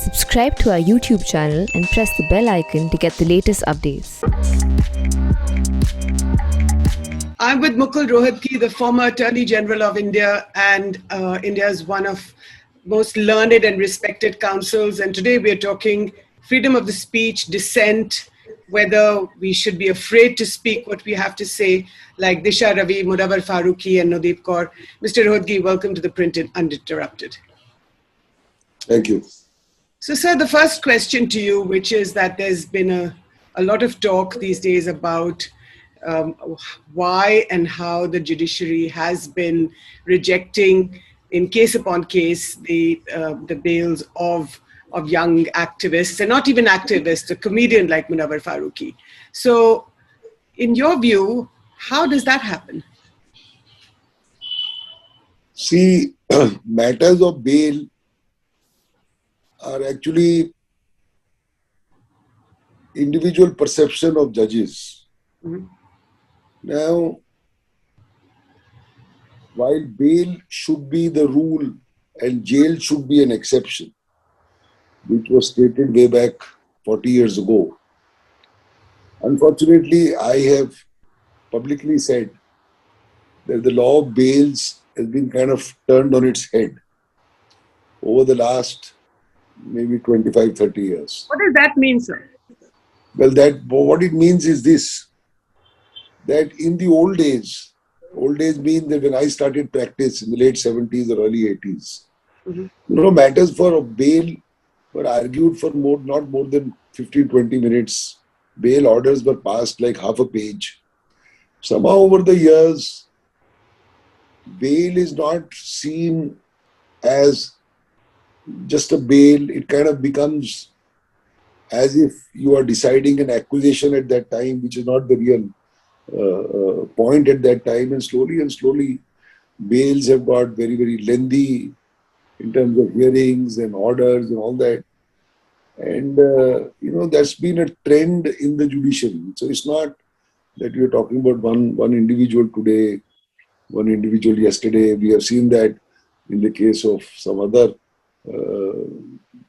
Subscribe to our YouTube channel and press the bell icon to get the latest updates. I'm with Mukul Rohatgi, the former Attorney General of India and India's one of most learned and respected counsels. And today we're talking freedom of the speech, dissent, whether we should be afraid to speak what we have to say, like Disha Ravi, Munawar Farooqui, and Nodeep Kaur. Mr. Rohatgi, welcome to the Printed Uninterrupted. Thank you. So, sir, the first question to you, which is that there's been a lot of talk these days about why and how the judiciary has been rejecting, in case upon case, the bails of young activists, and not even activists, a comedian like Munawar Farooqui. So, in your view, how does that happen? See, matters of bail are actually individual perception of judges. Mm-hmm. Now, while bail should be the rule and jail should be an exception, which was stated way back 40 years ago, unfortunately, I have publicly said that the law of bails has been kind of turned on its head over the last maybe 25, 30 years. What does that mean, sir? Well, what it means is this, that in the old days mean that when I started practice in the late 70s or early 80s, matters for bail were argued for not more than 15, 20 minutes. Bail orders were passed like half a page. Somehow over the years, bail is not seen as just a bail. It kind of becomes as if you are deciding an accusation at that time, which is not the real point at that time. And slowly, bails have got very, very lengthy in terms of hearings and orders and all that. And, that's been a trend in the judiciary. So it's not that you're talking about one individual today, one individual yesterday. We have seen that in the case of some other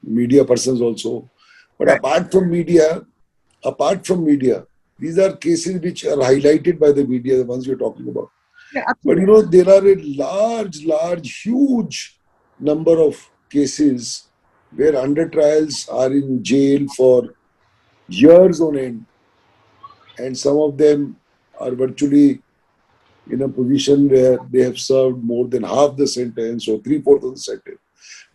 media persons also. But apart from media, these are cases which are highlighted by the media, the ones you're talking about. Yeah, but there are a huge number of cases where under trials are in jail for years on end, and some of them are virtually in a position where they have served more than half the sentence or 3/4 of the sentence,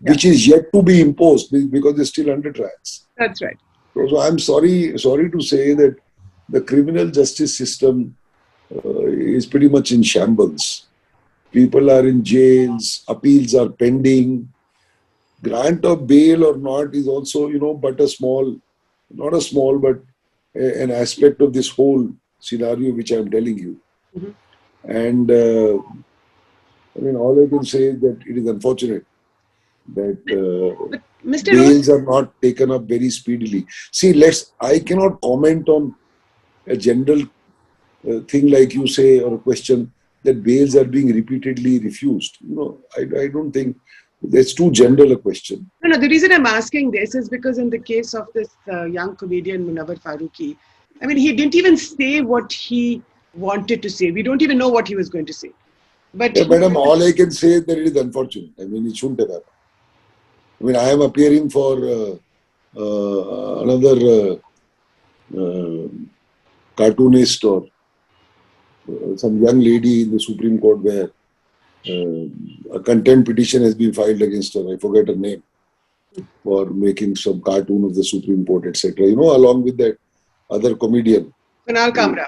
which is yet to be imposed because they're still under trials. That's right. So I'm sorry to say that the criminal justice system is pretty much in shambles. People are in jails, appeals are pending. Grant of bail or not is also, but an aspect of this whole scenario which I'm telling you. Mm-hmm. And all I can say is that it is unfortunate that bails are not taken up very speedily. See, I cannot comment on a general thing like you say, or a question that bails are being repeatedly refused. I don't think that's too general a question. No, the reason I'm asking this is because in the case of this young comedian Munawar Farooqui, he didn't even say what he wanted to say. We don't even know what he was going to say. But madam, all I can say is that it is unfortunate. It shouldn't have happened. I am appearing for another cartoonist or some young lady in the Supreme Court where a contempt petition has been filed against her. I forget her name, for making some cartoon of the Supreme Court, etc. Along with that other comedian. Kunal Kamra.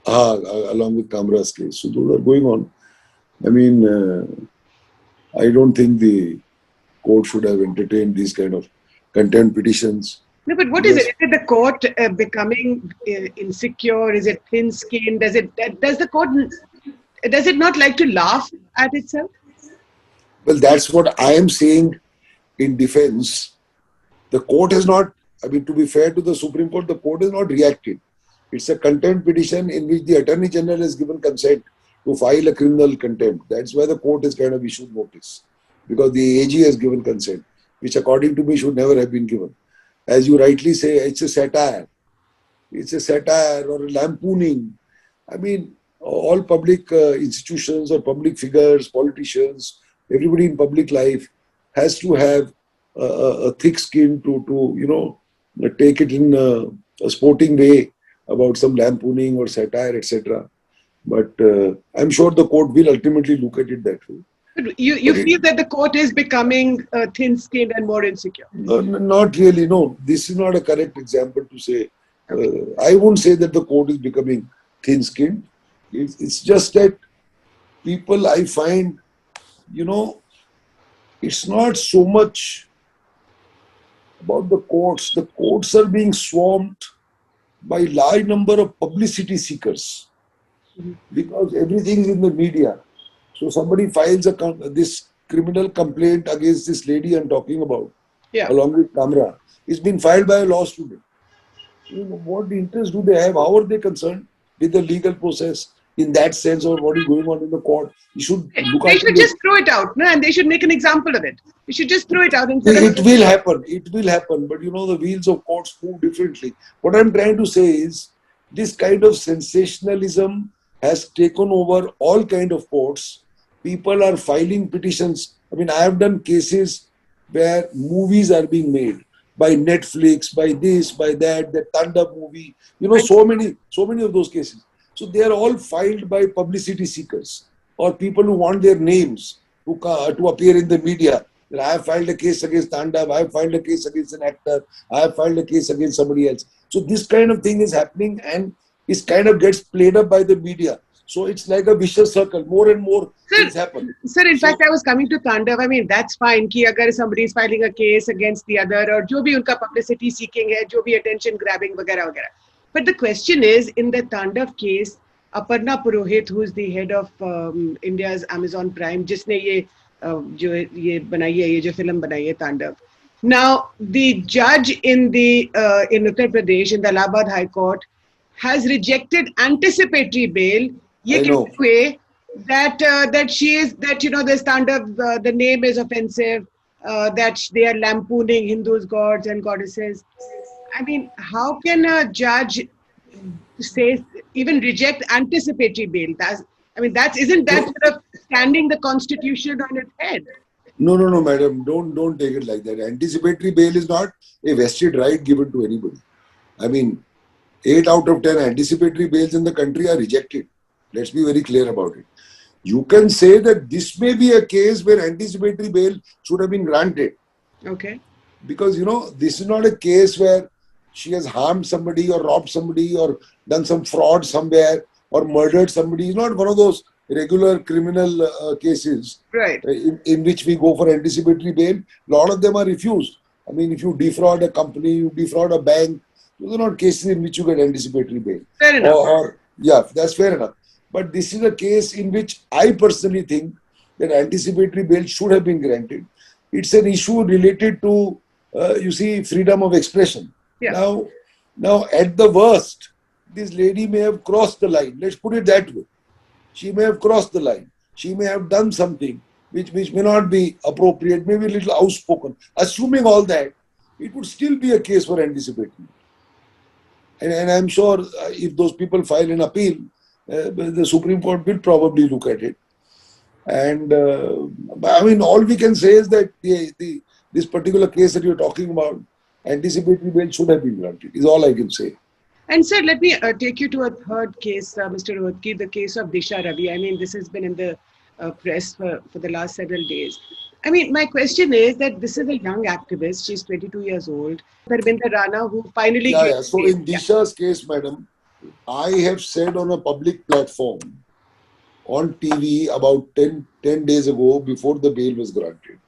Along with Kamra's case. So those are going on. I don't think the court should have entertained these kind of contempt petitions. No, but what is it? Is it the court becoming insecure? Is it thin-skinned? Does it not like to laugh at itself? Well, that's what I am saying in defense. The court has not, to be fair to the Supreme Court, the court has not reacted. It's a contempt petition in which the Attorney General has given consent to file a criminal contempt. That's why the court has kind of issued notice, because the AG has given consent. which according to me should never have been given. As you rightly say, it's a satire. It's a satire or a lampooning. I mean, all public institutions or public figures, politicians, everybody in public life has to have a thick skin to take it in a sporting way about some lampooning or satire, etc. But I'm sure the court will ultimately look at it that way. But you feel that the court is becoming thin-skinned and more insecure? Not really, no. This is not a correct example to say. I won't say that the court is becoming thin-skinned. It's just that people, I find, it's not so much about the courts. The courts are being swarmed by large number of publicity seekers because everything is in the media. So somebody files this criminal complaint against this lady I'm talking about, along with Kamra. It's been filed by a law student. What interest do they have? How are they concerned with the legal process in that sense, or what is going on in the court? You should look They should just throw it out, no? And they should make an example of it. You should just throw it out instead of... It will happen. It will happen. But the wheels of courts move differently. What I'm trying to say is this kind of sensationalism has taken over all kind of courts. People are filing petitions. I mean, I have done cases where movies are being made by Netflix, by this, by that, the Tandab movie. So many of those cases. So they are all filed by publicity seekers or people who want their names to appear in the media. I have filed a case against Tandab, I have filed a case against an actor, I have filed a case against somebody else. So this kind of thing is happening and it kind of gets played up by the media. So it's like a vicious circle. More and more things happen. Sir, in fact, I was coming to Tandav. I mean, that's fine. Ki agar somebody is filing a case against the other, or jo bhi unka publicity seeking hai, jo bhi attention grabbing, वगैरह वगैरह. But the question is, in the Tandav case, Aparna Purohit, who is the head of India's Amazon Prime, जिसने ये बनाई है, ये जो film बनाई है Tandav. Now, the judge in Uttar Pradesh, in the Allahabad High Court, has rejected anticipatory bail. ये कहते हुए that she is the Tandav, the name is offensive, that they are lampooning Hindus, gods and goddesses. I mean, how can a judge even reject anticipatory bail? Isn't that sort of standing the constitution on its head? No, madam. Don't take it like that. Anticipatory bail is not a vested right given to anybody. I mean, 8 out of 10 anticipatory bails in the country are rejected. Let's be very clear about it. You can say that this may be a case where anticipatory bail should have been granted. Okay. Because, this is not a case where she has harmed somebody or robbed somebody or done some fraud somewhere or murdered somebody. It's not one of those regular criminal cases, right, in which we go for anticipatory bail. A lot of them are refused. I mean, if you defraud a company, you defraud a bank, those are not cases in which you get anticipatory bail. Fair enough. Yeah, that's fair enough. But this is a case in which I personally think that anticipatory bail should have been granted. It's an issue related to, freedom of expression. Yeah. Now, at the worst, this lady may have crossed the line. Let's put it that way. She may have crossed the line. She may have done something which may not be appropriate, maybe a little outspoken. Assuming all that, it would still be a case for anticipatory. And I'm sure if those people file an appeal, the Supreme Court will probably look at it. And all we can say is that this particular case that you're talking about, anticipatory bail should have been granted, is all I can say. And sir, let me take you to a third case, Mr. Rohatgi, the case of Disha Ravi. I mean, this has been in the press for the last several days. I mean, my question is that this is a young activist. She's 22 years old. Dharminder Rana, who finally... Yeah. So in Disha's case, madam, I have said on a public platform on TV about 10 days ago, before the bail was granted,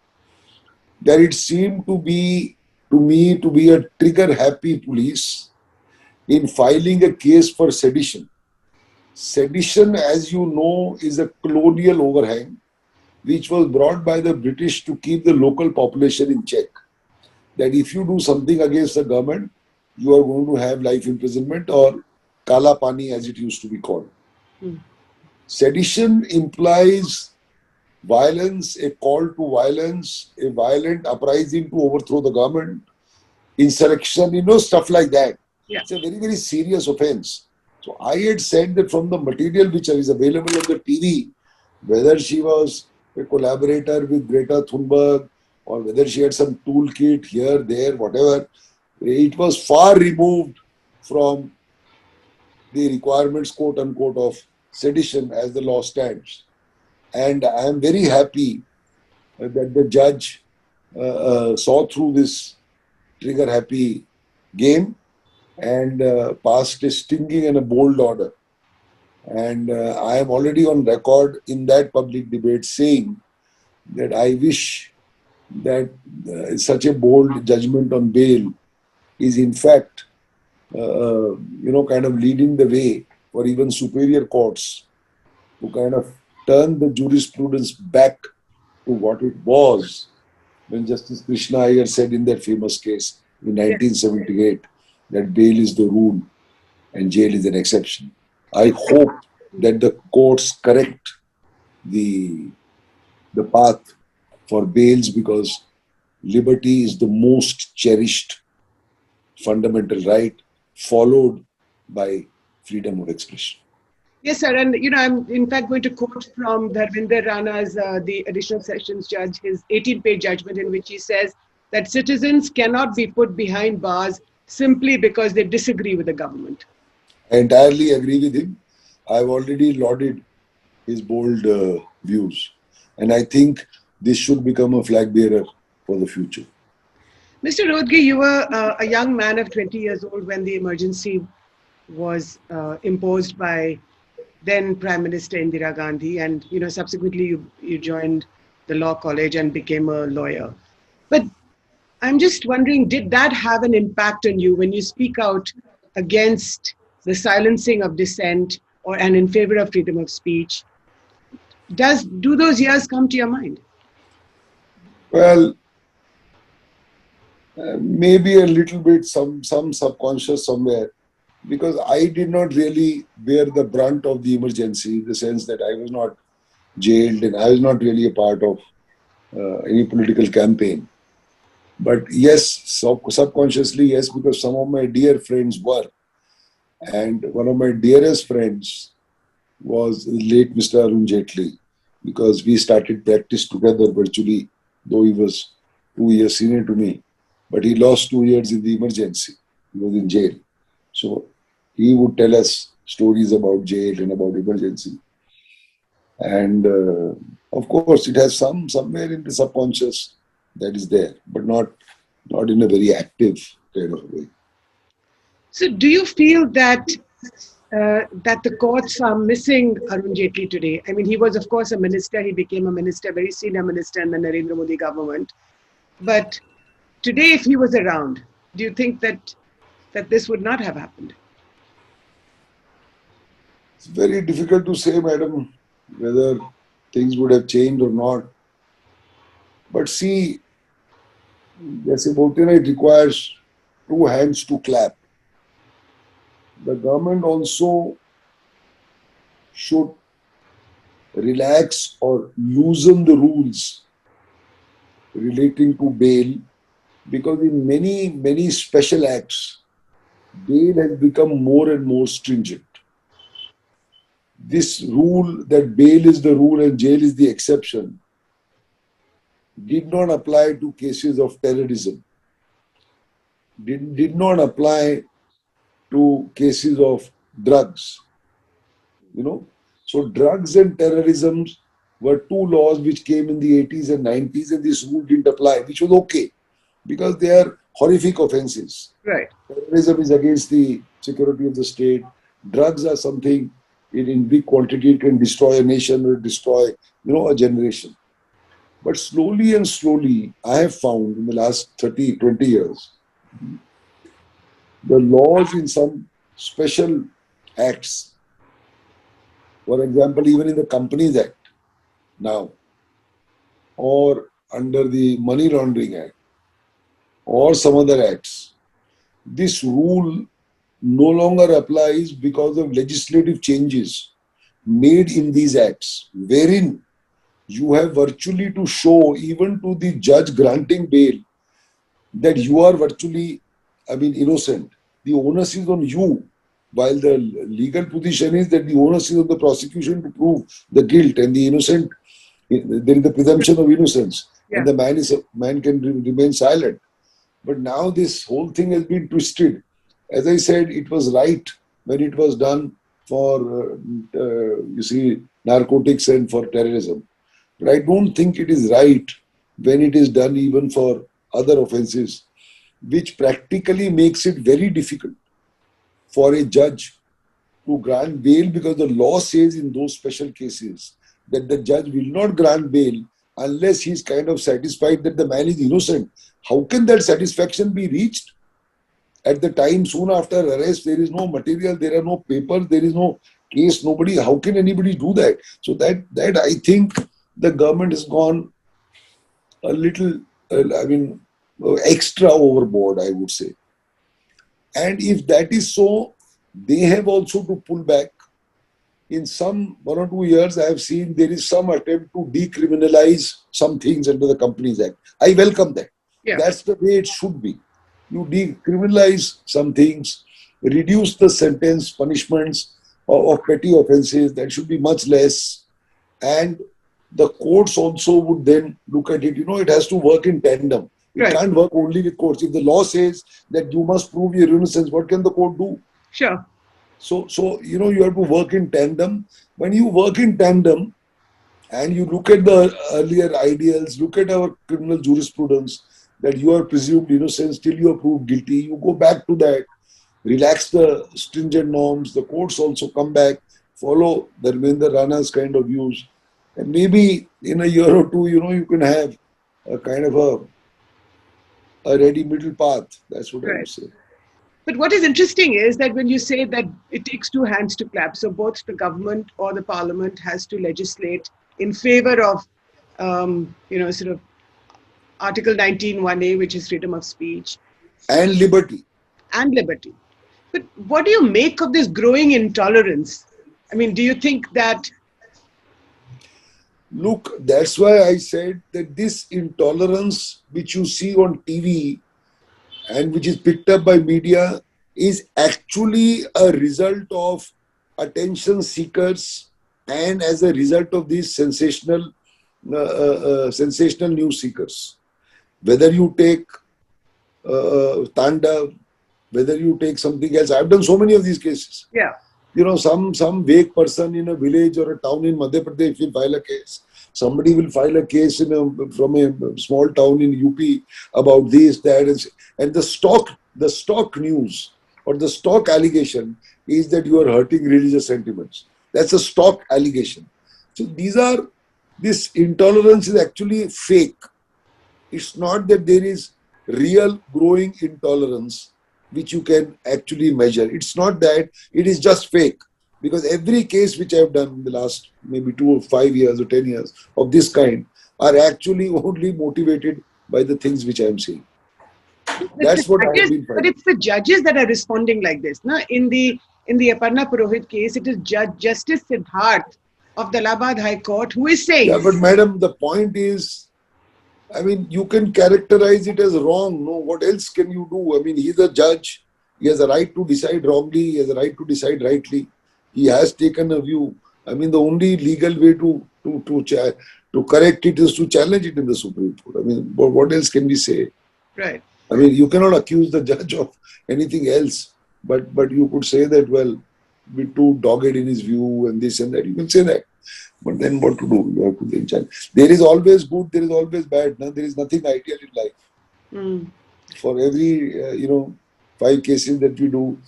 that it seemed to me to be a trigger-happy police in filing a case for sedition. Sedition, as you know, is a colonial overhang which was brought by the British to keep the local population in check. That if you do something against the government, you are going to have life imprisonment or Kala Pani as it used to be called. Sedition implies violence, a call to violence, a violent uprising to overthrow the government, insurrection, stuff like that. Yeah. It's a very, very serious offense. So I had said that from the material which is available on the TV, whether she was a collaborator with Greta Thunberg or whether she had some toolkit here, there, whatever, it was far removed from the requirements, quote unquote, of sedition as the law stands. And I am very happy that the judge saw through this trigger happy game and passed a stinging and a bold order. And I am already on record in that public debate saying that I wish that such a bold judgment on bail is in fact, kind of leading the way for even superior courts to kind of turn the jurisprudence back to what it was when Justice Krishna Iyer said in that famous case in 1978 that bail is the rule and jail is an exception. I hope that the courts correct the path for bails because liberty is the most cherished fundamental right, followed by freedom of expression. Yes, sir. And, I'm in fact going to quote from Dharminder Rana's, the additional sessions judge, his 18-page judgment in which he says that citizens cannot be put behind bars simply because they disagree with the government. I entirely agree with him. I've already lauded his bold views. And I think this should become a flag bearer for the future. Mr. Rodgi, you were a young man of 20 years old when the emergency was imposed by then Prime Minister Indira Gandhi, and subsequently you joined the law college and became a lawyer. But I'm just wondering, did that have an impact on you when you speak out against the silencing of dissent and in favor of freedom of speech? Do those years come to your mind? Well, maybe a little bit, some subconscious somewhere, because I did not really bear the brunt of the emergency in the sense that I was not jailed and I was not really a part of any political campaign. But yes, subconsciously, yes, because some of my dear friends were. And one of my dearest friends was the late Mr. Arun Jaitley, because we started practice together virtually, though he was 2 years senior to me. But he lost 2 years in the emergency. He was in jail. So he would tell us stories about jail and about emergency. And of course, it has somewhere in the subconscious that is there, but not in a very active kind of way. So do you feel that the courts are missing Arun Jaitley today? I mean, he was, of course, a minister. He became a minister, very senior minister in the Narendra Modi government. But today, if he was around, do you think that this would not have happened? It's very difficult to say, madam, whether things would have changed or not. But see, it requires two hands to clap. The government also should relax or loosen the rules relating to bail, because in many special acts, bail has become more and more stringent. This rule that bail is the rule and jail is the exception did not apply to cases of terrorism, did not apply to cases of drugs. So drugs and terrorism were two laws which came in the 80s and 90s, and this rule didn't apply, which was okay because they are horrific offenses. Right. Terrorism is against the security of the state. Drugs are something in big quantity, it can destroy a nation or destroy, a generation. But slowly and slowly, I have found in the last 30, 20 years, the laws in some special acts, for example, even in the Companies Act now, or under the Money Laundering Act, or some other acts, this rule no longer applies because of legislative changes made in these acts, wherein you have virtually to show even to the judge granting bail that you are virtually, innocent. The onus is on you, while the legal position is that the onus is on the prosecution to prove the guilt and the innocent. There is the presumption of innocence, Yeah. and the man can remain silent. But now this whole thing has been twisted. As I said, it was right when it was done for, narcotics and for terrorism. But I don't think it is right when it is done even for other offences, which practically makes it very difficult for a judge to grant bail, because the law says in those special cases that the judge will not grant bail unless he is kind of satisfied that the man is innocent. How can that satisfaction be reached? At the time soon after arrest, there is no material, there are no papers, there is no case, nobody. How can anybody do that? So that I think the government has gone a little, extra overboard, I would say. And if that is so, they have also to pull back. In some 1 or 2 years, I have seen there is some attempt to decriminalize some things under the Companies Act. I welcome that. Yeah. That's the way it should be. You decriminalize some things, reduce the sentence, punishments of petty offences. That should be much less. And the courts also would then look at it. It has to work in tandem. It Right. can't work only with courts. If the law says that you must prove your innocence, what can the court do? Sure. So you have to work in tandem. When you work in tandem and you look at the earlier ideals, look at our criminal jurisprudence, that you are presumed innocent till you are proved guilty, you go back to that, relax the stringent norms, the courts also come back, follow the Dharmendra Rana's kind of views, and maybe in a year or two, you can have a kind of a ready middle path. That's what I Right. would say. But what is interesting is that when you say that it takes two hands to clap, so both the government or the parliament has to legislate in favor of, sort of Article 19(1)(a), which is freedom of speech And liberty. and liberty. But what do you make of this growing intolerance? I mean, do you think that? Look, that's why I said that this intolerance which you see on TV and which is picked up by media is actually a result of attention seekers, and as a result of these sensational news seekers. Whether you take Tandav, whether you take something else. I've done so many of these cases. Yeah. Some vague person in a village or a town in Madhya Pradesh will file a case. Somebody will file a case from a small town in UP about this, that, and the stock news or the stock allegation is that you are hurting religious sentiments. That's a stock allegation. So this intolerance is actually fake. It's not that there is real growing intolerance which you can actually measure. It's not that, it is just fake. Because every case which I have done in the last maybe 2 or 5 years or 10 years of this kind are actually only motivated by the things which I am saying. That's what I have been But finding. it's the judges that are responding like this. No? In the Aparna Purohit case, it is Justice Siddharth of the Allahabad High Court who is saying. Yeah, but madam, the point is, you can characterize it as wrong. No, what else can you do? He's a judge. He has a right to decide wrongly. He has a right to decide rightly. He has taken a view. The only legal way to correct it is to challenge it in the Supreme Court. What else can we say? Right. You cannot accuse the judge of anything else. But you could say that, well, be too dogged in his view and this and that. You can say that. But then what to do? You have to then challenge. There is always good, there is always bad. No? There is nothing ideal in life. Mm. For every, 5 cases that we do,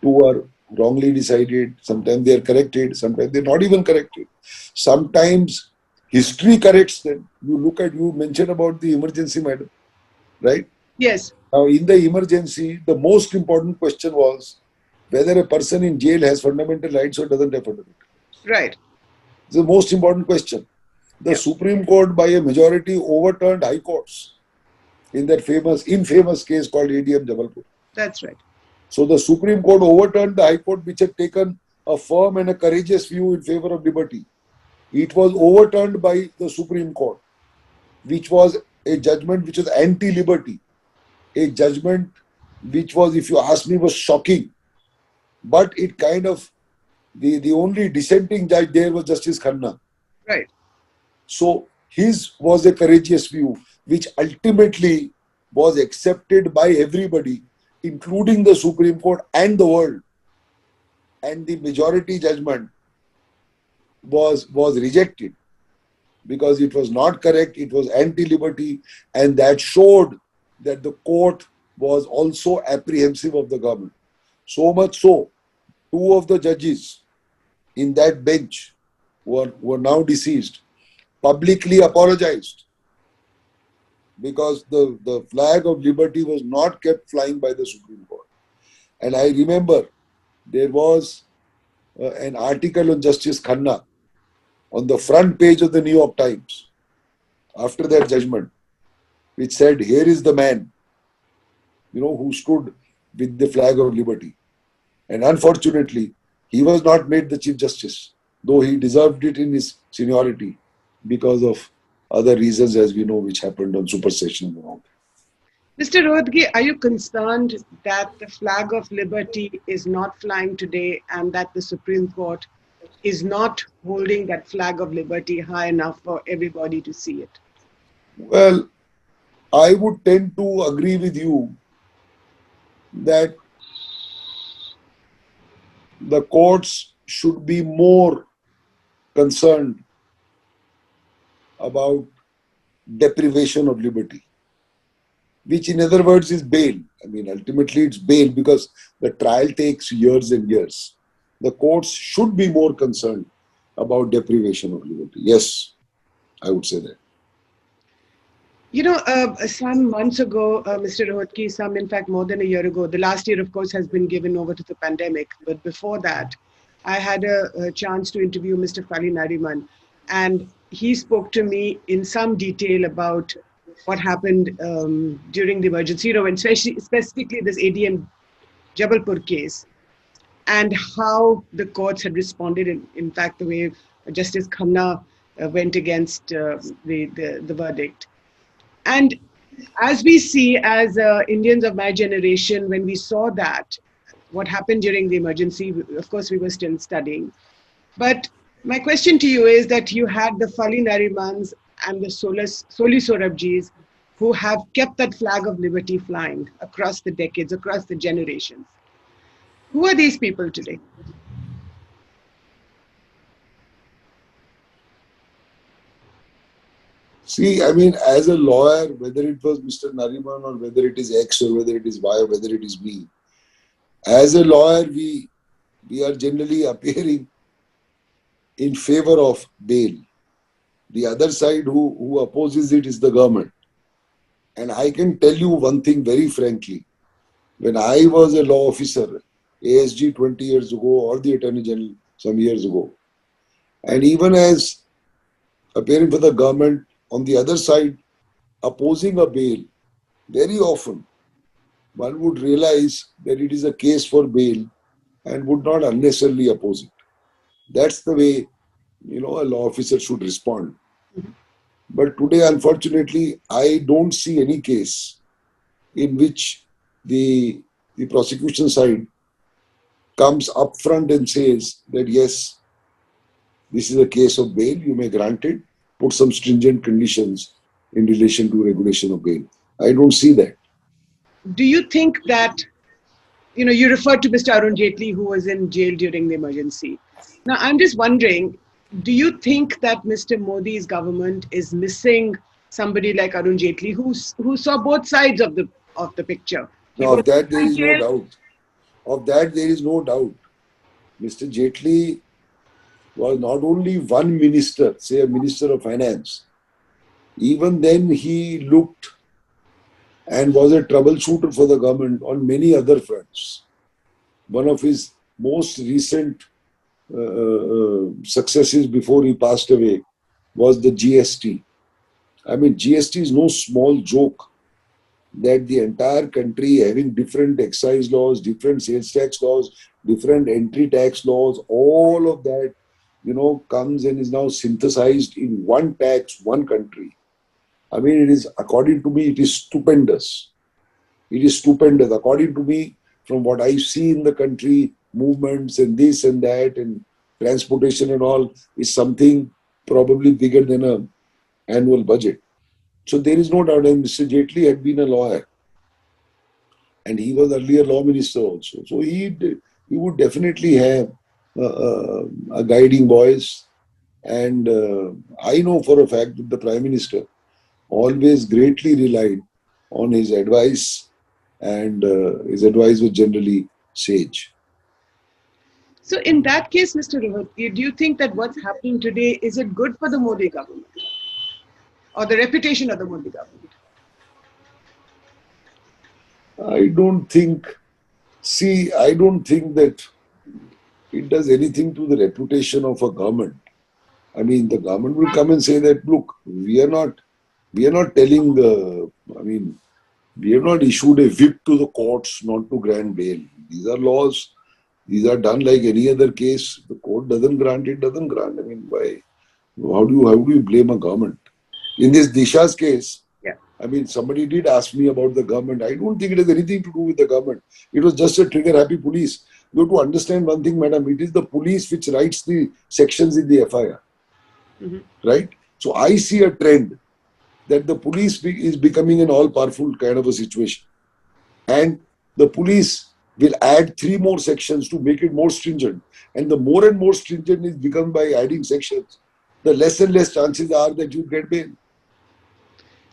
2 are wrongly decided. Sometimes they are corrected. Sometimes they are not even corrected. Sometimes history corrects them. You mentioned about the emergency, madam, right? Yes. Now, in the emergency, the most important question was whether a person in jail has fundamental rights or doesn't have fundamental rights. Right. It's the most important question. The Supreme Court, by a majority, overturned high courts in that infamous case called ADM Jabalpur. That's right. So the Supreme Court overturned the High Court, which had taken a firm and a courageous view in favor of liberty. It was overturned by the Supreme Court, which was a judgment which was anti-liberty, a judgment which was, if you ask me, was shocking. But it kind of, the only dissenting judge there was Justice Khanna. Right. So his was a courageous view, which ultimately was accepted by everybody, including the Supreme Court and the world. And the majority judgment was rejected because it was not correct, it was anti-liberty, and that showed that the court was also apprehensive of the government. So much so, two of the judges in that bench were now deceased, publicly apologized because the flag of liberty was not kept flying by the Supreme Court. And I remember there was an article on Justice Khanna on the front page of the New York Times after that judgment, which said, here is the man, who stood with the flag of liberty. And unfortunately, he was not made the Chief Justice, though he deserved it in his seniority because of other reasons, as we know, which happened on supersession and all. Mr. Rohatgi, are you concerned that the flag of liberty is not flying today and that the Supreme Court is not holding that flag of liberty high enough for everybody to see it? Well, I would tend to agree with you that the courts should be more concerned about deprivation of liberty, which in other words is bail. I mean, ultimately it's bail because the trial takes years and years. The courts should be more concerned about deprivation of liberty. Yes, I would say that. Some months ago, Mr. Rohatgi, in fact, more than a year ago, the last year, of course, has been given over to the pandemic. But before that, I had a chance to interview Mr. Fali Nariman, and he spoke to me in some detail about what happened during the emergency, and specifically this ADM Jabalpur case, and how the courts had responded. In fact, the way Justice Khanna went against the verdict. And as we see, as Indians of my generation, when we saw that, what happened during the emergency, of course, we were still studying. But my question to you is that you had the Fali Narimans and the Soli Sorabjis who have kept that flag of liberty flying across the decades, across the generations. Who are these people today? See, I mean, as a lawyer, whether it was Mr. Nariman or whether it is X or whether it is Y or whether it is me, as a lawyer, we are generally appearing in favor of bail. The other side who opposes it is the government. And I can tell you one thing very frankly. When I was a law officer, ASG 20 years ago or the Attorney General some years ago, and even as appearing for the government, on the other side, opposing a bail, very often one would realize that it is a case for bail and would not unnecessarily oppose it. That's the way, a law officer should respond. But today, unfortunately, I don't see any case in which the prosecution side comes up front and says that yes, this is a case of bail, you may grant it, put some stringent conditions in relation to regulation of bail. I don't see that. Do you think that, you referred to Mr. Arun Jaitley, who was in jail during the emergency. Now, I'm just wondering, do you think that Mr. Modi's government is missing somebody like Arun Jaitley, who saw both sides of the picture? Now, of that there is no doubt. Of that there is no doubt. Mr. Jaitley was not only one minister, say a minister of finance. Even then he looked and was a troubleshooter for the government on many other fronts. One of his most recent successes before he passed away was the GST. I mean, GST is no small joke, that the entire country having different excise laws, different sales tax laws, different entry tax laws, all of that, comes and is now synthesized in one tax, one country. I mean, it is, according to me, it is stupendous. It is stupendous. According to me, from what I see in the country, movements and this and that and transportation and all is something probably bigger than an annual budget. So there is no doubt. And Mr. Jaitley had been a lawyer, and he was earlier law minister also. So he would definitely have a guiding voice. And I know for a fact that the Prime Minister always greatly relied on his advice, and his advice was generally sage. So in that case, Mr. Rohit, do you think that what's happening today, is it good for the Modi government or the reputation of the Modi government? I don't think that it does anything to the reputation of a government. I mean, the government will come and say that, look, we are not telling we have not issued a whip to the courts not to grant bail. These are laws. These are done like any other case. The court doesn't grant, it doesn't grant. I mean, why? How do you blame a government? In this Disha's case, yeah. I mean, somebody did ask me about the government. I don't think it has anything to do with the government. It was just a trigger-happy police. You have to understand one thing, madam. It is the police which writes the sections in the FIR. Right? So I see a trend that the police is becoming an all-powerful kind of a situation. And the police will add 3 more sections to make it more stringent. And the more and more stringent it becomes by adding sections, the less and less chances are that you get bail.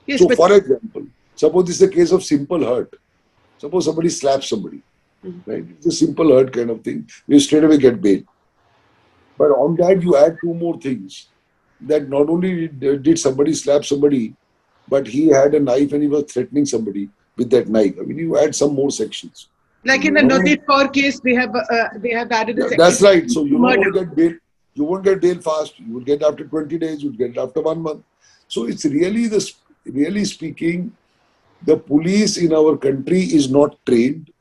Yes, so for example, suppose this is a case of simple hurt. Suppose somebody slaps somebody. Right? It's a simple hurt kind of thing. You straight away get bail. But on that you add 2 more things. That not only did somebody slap somebody, but he had a knife and he was threatening somebody with that knife. I mean, you add some more sections. Like in the Nadeed Kaur case, they have added a section. That's right. So you don't get bail. You won't get bail fast. You will get after 20 days. You will get after 1 month. So it's really speaking, the police in our country is not trained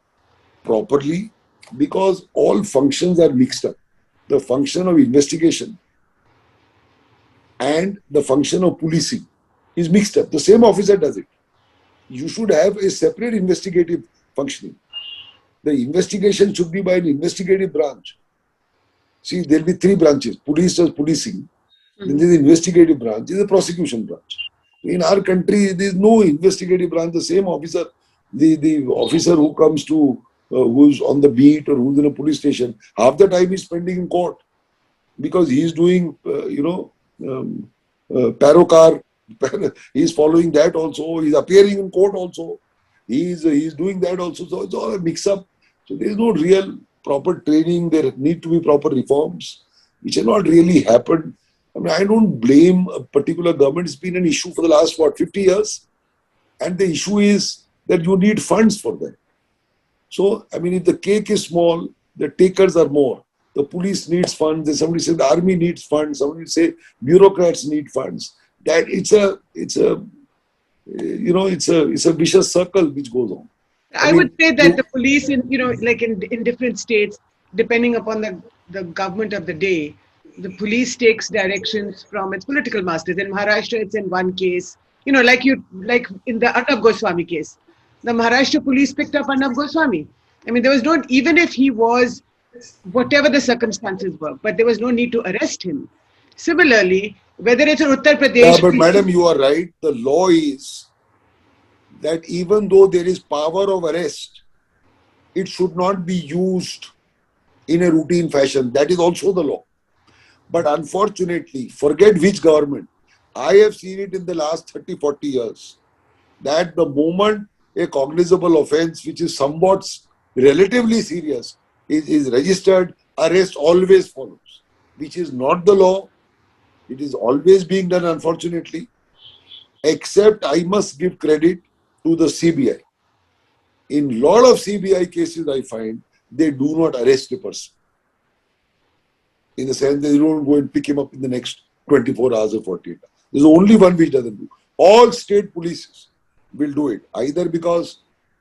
properly because all functions are mixed up. The function of investigation and the function of policing is mixed up. The same officer does it. You should have a separate investigative functioning. The investigation should be by an investigative branch. See, there will be 3 branches. Police does policing. Then there is the investigative branch. There is the prosecution branch. In our country, there is no investigative branch. The same officer, the officer who comes to, who's on the beat or who's in a police station, half the time he's spending in court because he's doing, Parocar. He's following that also. He's appearing in court also. He's doing that also. So it's all a mix-up. So there is no real proper training. There need to be proper reforms, which have not really happened. I mean, I don't blame a particular government. It's been an issue for the last, 50 years? And the issue is that you need funds for that. So, I mean, if the cake is small, the takers are more. The police needs funds. Then somebody says the army needs funds. Somebody say bureaucrats need funds. That it's a vicious circle which goes on. I would say that the police in different states, depending upon the government of the day, the police takes directions from its political masters. In Maharashtra, it's in one case, like in the Arnab Goswami case, the Maharashtra police picked up Arnab Goswami. I mean, there was no, even if he was, whatever the circumstances were, but there was no need to arrest him. Similarly, whether it's in Uttar Pradesh. Yeah, but madam, you are right. The law is that even though there is power of arrest, it should not be used in a routine fashion. That is also the law. But unfortunately, forget which government, I have seen it in the last 30, 40 years, that the moment a cognizable offense, which is somewhat relatively serious, is registered, arrest always follows, which is not the law. It is always being done, unfortunately, except I must give credit to the CBI. In a lot of CBI cases, I find they do not arrest a person. In the sense that they don't go and pick him up in the next 24 hours or 48 hours. There's only one which doesn't do. All state polices will do it, either because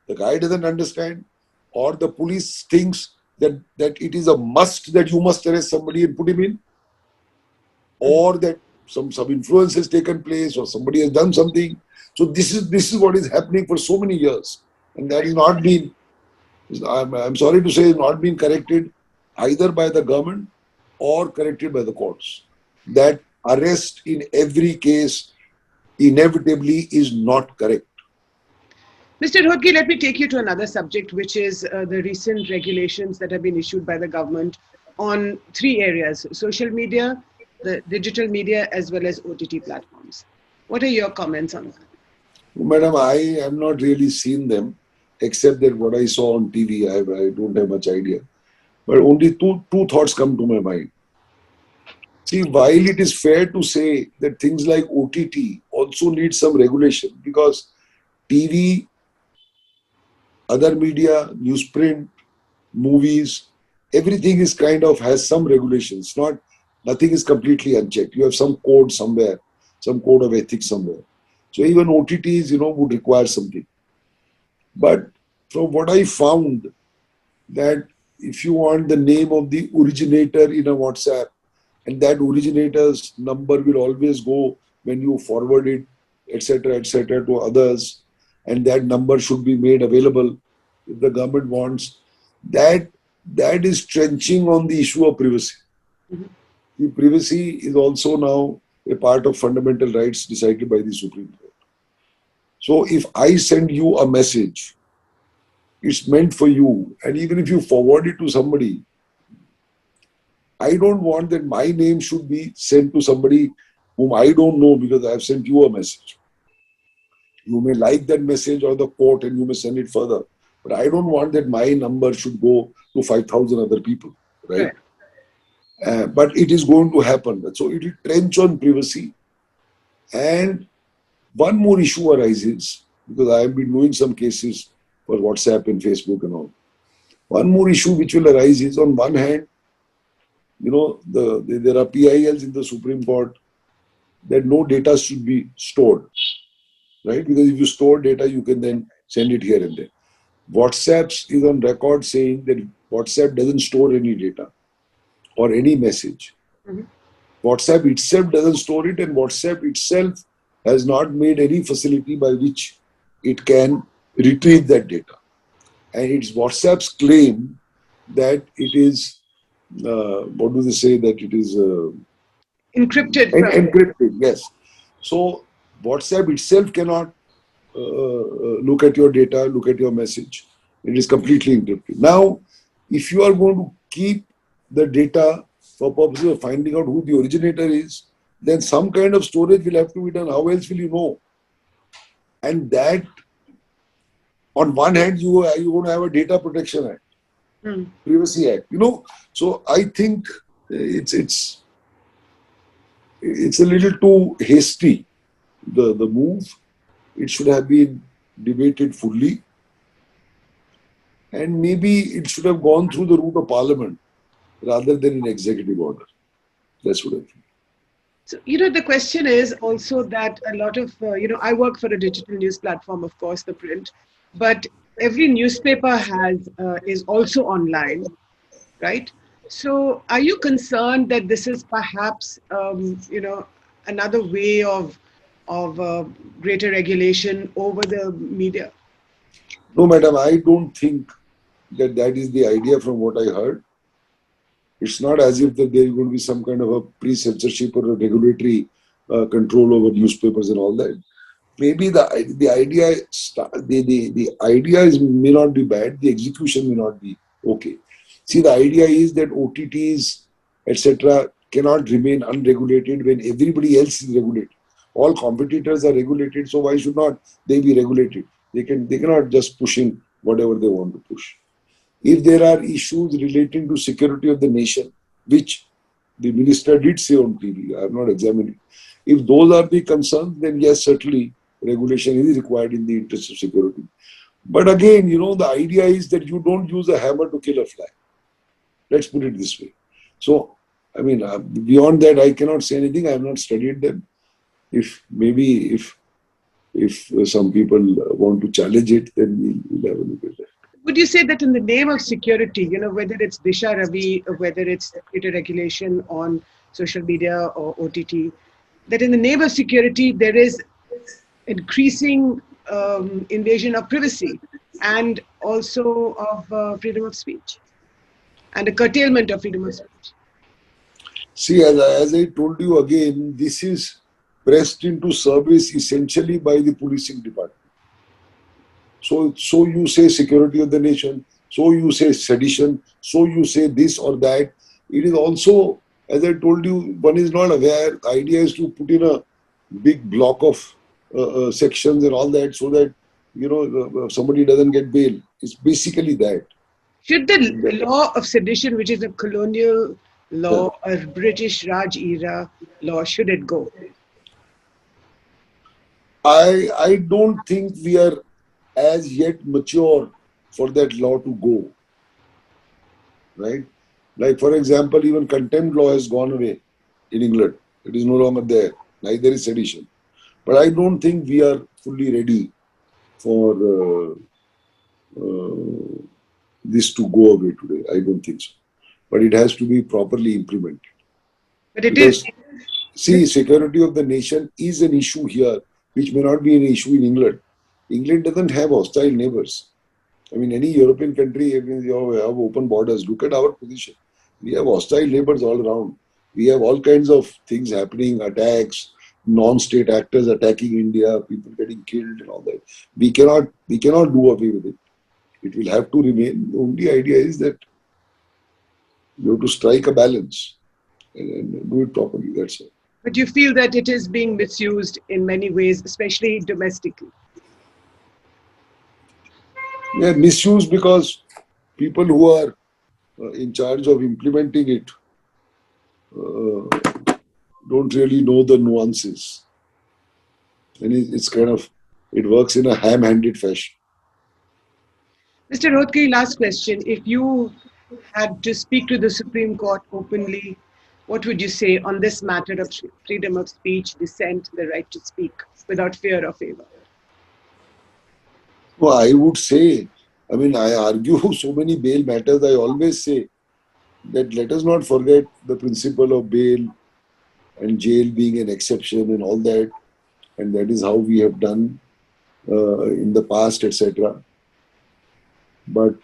the guy doesn't understand or the police thinks that it is a must that you must arrest somebody and put him in. or that some influence has taken place, or somebody has done something. So this is what is happening for so many years, and that is not been. I'm sorry to say, not been corrected either by the government or corrected by the courts. That arrest in every case inevitably is not correct. Mr. Rodgi, let me take you to another subject, which is the recent regulations that have been issued by the government on three areas: social media, the digital media, as well as OTT platforms. What are your comments on that? Madam, I have not really seen them, except that what I saw on TV. I don't have much idea. But only two thoughts come to my mind. See, while it is fair to say that things like OTT also need some regulation, because TV, other media, newsprint, movies, everything is kind of has some regulations. Nothing is completely unchecked. You have some code somewhere, some code of ethics somewhere. So even OTTs, would require something. But from what I found, that if you want the name of the originator in a WhatsApp, and that originator's number will always go when you forward it, etc., to others, and that number should be made available if the government wants. That is trenching on the issue of privacy. Mm-hmm. The privacy is also now a part of fundamental rights decided by the Supreme Court. So if I send you a message, it's meant for you, and even if you forward it to somebody, I don't want that my name should be sent to somebody whom I don't know because I have sent you a message. You may like that message or the quote and you may send it further, but I don't want that my number should go to 5,000 other people, right? But it is going to happen. So it will trench on privacy. And one more issue arises, because I have been doing some cases for WhatsApp and Facebook and all. One more issue which will arise is, on one hand, there are PILs in the Supreme Court that no data should be stored, right? Because if you store data, you can then send it here and there. WhatsApp is on record saying that WhatsApp doesn't store any data or any message. Mm-hmm. WhatsApp itself doesn't store it, and WhatsApp itself has not made any facility by which it can retrieve that data. And it's WhatsApp's claim that it is, what do they say, that it is encrypted. Encrypted, yes. So WhatsApp itself cannot look at your data, look at your message. It is completely encrypted. Now, if you are going to keep the data for purposes of finding out who the originator is, then some kind of storage will have to be done. How else will you know? And that, on one hand, you are going to have a Data Protection Act, Privacy Act. So I think it's a little too hasty, the move. It should have been debated fully, and maybe it should have gone through the route of Parliament rather than an executive order. That's what I think. So, the question is also that a lot of, I work for a digital news platform, of course, the print, but every newspaper is also online, right? So are you concerned that this is perhaps, another way of greater regulation over the media? No, madam, I don't think that is the idea from what I heard. It's not as if that there is going to be some kind of a pre-censorship or a regulatory control over newspapers and all that. Maybe the idea may not be bad, the execution may not be okay. See, the idea is that OTTs, etc., cannot remain unregulated when everybody else is regulated. All competitors are regulated, so why should not they be regulated? They cannot just push in whatever they want to push. If there are issues relating to security of the nation, which the minister did say on TV, I have not examined it. If those are the concerns, then yes, certainly regulation is required in the interest of security. But again, the idea is that you don't use a hammer to kill a fly. Let's put it this way. So, beyond that, I cannot say anything. I have not studied them. If some people want to challenge it, then we'll have a look at that. Would you say that in the name of security, whether it's Disha Ravi, or whether it's greater regulation on social media or OTT, that in the name of security, there is increasing invasion of privacy and also of freedom of speech and a curtailment of freedom of speech. See, as I told you again, this is pressed into service essentially by the policing department. So you say security of the nation, so you say sedition, so you say this or that. It is also, as I told you, one is not aware. The idea is to put in a big block of sections and all that so that, somebody doesn't get bail. It's basically that. Should the law of sedition, which is a colonial law, a British Raj era law, should it go? I don't think we are as yet mature for that law to go. Right? Like, for example, even contempt law has gone away in England. It is no longer there. Neither is sedition. But I don't think we are fully ready for this to go away today. I don't think so. But it has to be properly implemented. But it Because, is. see, security of the nation is an issue here, which may not be an issue in England. England doesn't have hostile neighbors. I mean, any European country, you have open borders. Look at our position. We have hostile neighbors all around. We have all kinds of things happening, attacks, non-state actors attacking India, people getting killed and all that. We cannot do away with it. It will have to remain. The only idea is that you have to strike a balance and do it properly. That's all. But you feel that it is being misused in many ways, especially domestically. Yeah, misuse because people who are in charge of implementing it don't really know the nuances. And it's kind of, it works in a ham-handed fashion. Mr. Rohtkar, last question. If you had to speak to the Supreme Court openly, what would you say on this matter of freedom of speech, dissent, the right to speak without fear or favor? Well, I would say, I mean, I argue so many bail matters. I always say that let us not forget the principle of bail and jail being an exception and all that. And that is how we have done in the past, etc. But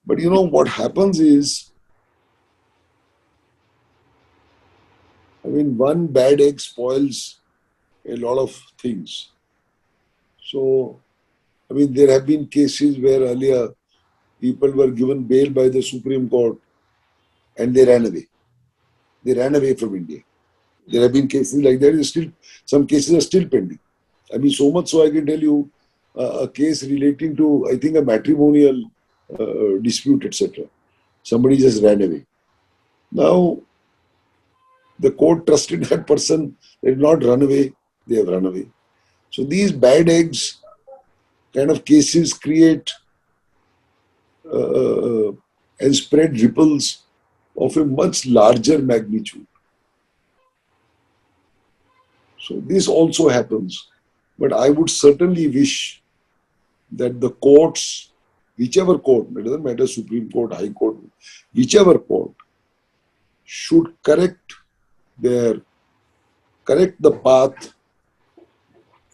what happens is, I mean, one bad egg spoils a lot of things. So, I mean, there have been cases where earlier people were given bail by the Supreme Court and they ran away. They ran away from India. There have been cases like that. Some cases are still pending. I mean, so much so I can tell you a case relating to, I think, a matrimonial dispute, etc. Somebody just ran away. Now, the court trusted that person. They did not run away. They have run away. So these bad eggs kind of cases create and spread ripples of a much larger magnitude. So this also happens. But I would certainly wish that the courts, whichever court, it doesn't matter, Supreme Court, High Court, whichever court, should correct the path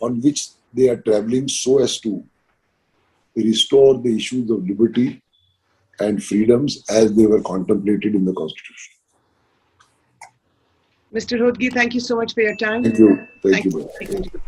on which they are traveling so as to restore the issues of liberty and freedoms as they were contemplated in the Constitution. Mr. Rohtkar, thank you so much for your time. Thank you. Thank you. For speaking to the